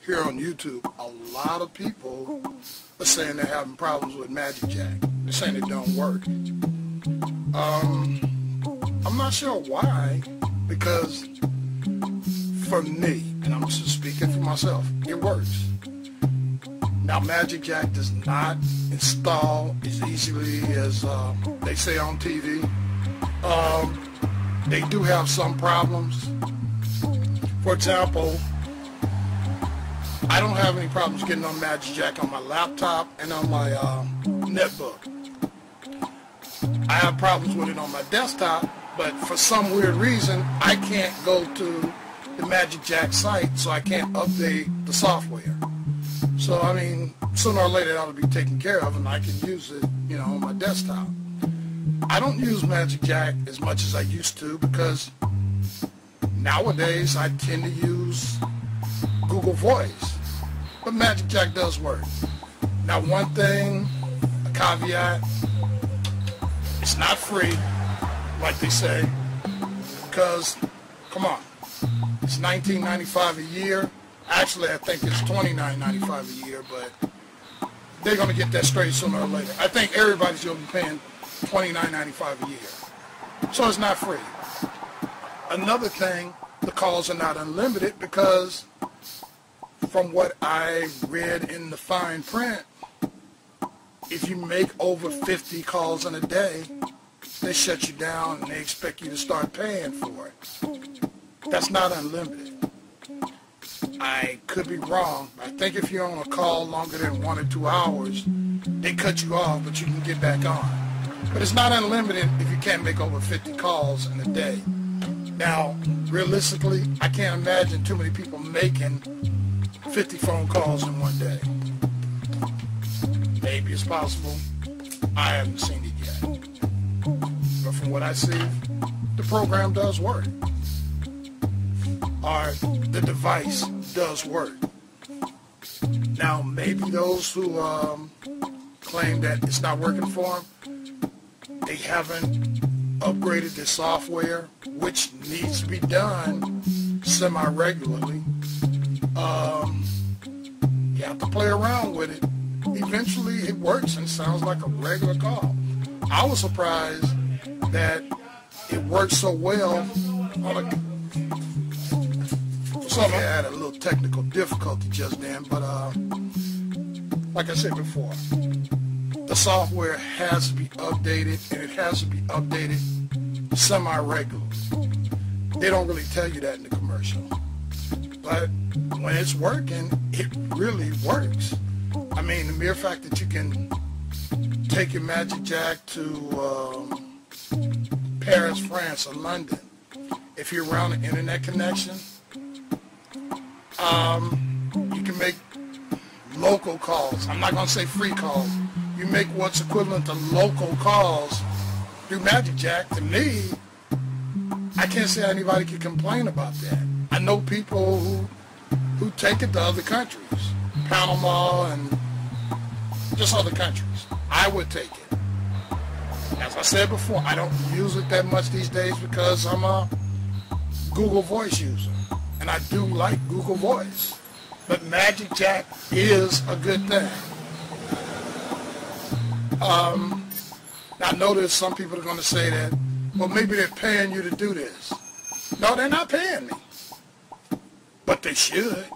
here on YouTube, a lot of people are saying they're having problems with Magicjack. They're saying it don't work. I'm not sure why, because for me, and I'm just speaking for myself, it works. Now, Magicjack does not install as easily as they say on TV. They do have some problems. For example, I don't have any problems getting on Magicjack on my laptop and on my netbook. I have problems with it on my desktop, but for some weird reason, I can't go to the Magicjack site, so I can't update the software. So, I mean, sooner or later, that'll be taken care of, and I can use it, you know, on my desktop. I don't use Magicjack as much as I used to because nowadays I tend to use Google Voice. But Magicjack does work. Now, one thing, a caveat, it's not free, like they say, because, come on, it's $19.95 a year. Actually, I think it's $29.95 a year, but they're going to get that straight sooner or later. I think everybody's going to be paying $29.95 a year. So it's not free. Another thing, the calls are not unlimited because from what I read in the fine print, if you make over 50 calls in a day, they shut you down and they expect you to start paying for it. That's not unlimited. I could be wrong. I think if you're on a call longer than 1 or 2 hours, they cut you off, but you can get back on. But it's not unlimited if you can't make over 50 calls in a day. Now, realistically, I can't imagine too many people making 50 phone calls in one day. Maybe it's possible. I haven't seen it yet. But from what I see, the program does work. Or the device does work. Now, maybe those who claim that it's not working for them, they haven't upgraded their software, which needs to be done semi-regularly. You have to play around with it. Eventually, it works and sounds like a regular call. I was surprised that it worked so well on a... So I had a little technical difficulty just then, but like I said before, the software has to be updated, and it has to be updated semi-regularly. They don't really tell you that in the commercial. But when it's working, it really works. I mean, the mere fact that you can take your Magicjack to Paris, France, or London, if you're around an internet connection, you can make local calls. I'm not going to say free calls. You make what's equivalent to local calls through Magicjack. To me, I can't say anybody can complain about that. I know people who take it to other countries, Panama and just other countries. I would take it. As I said before, I don't use it that much these days because I'm a Google Voice user, and I do like Google Voice. But Magicjack is a good thing. I know there's some people are going to say that, well, maybe they're paying you to do this. No, they're not paying me. But they should.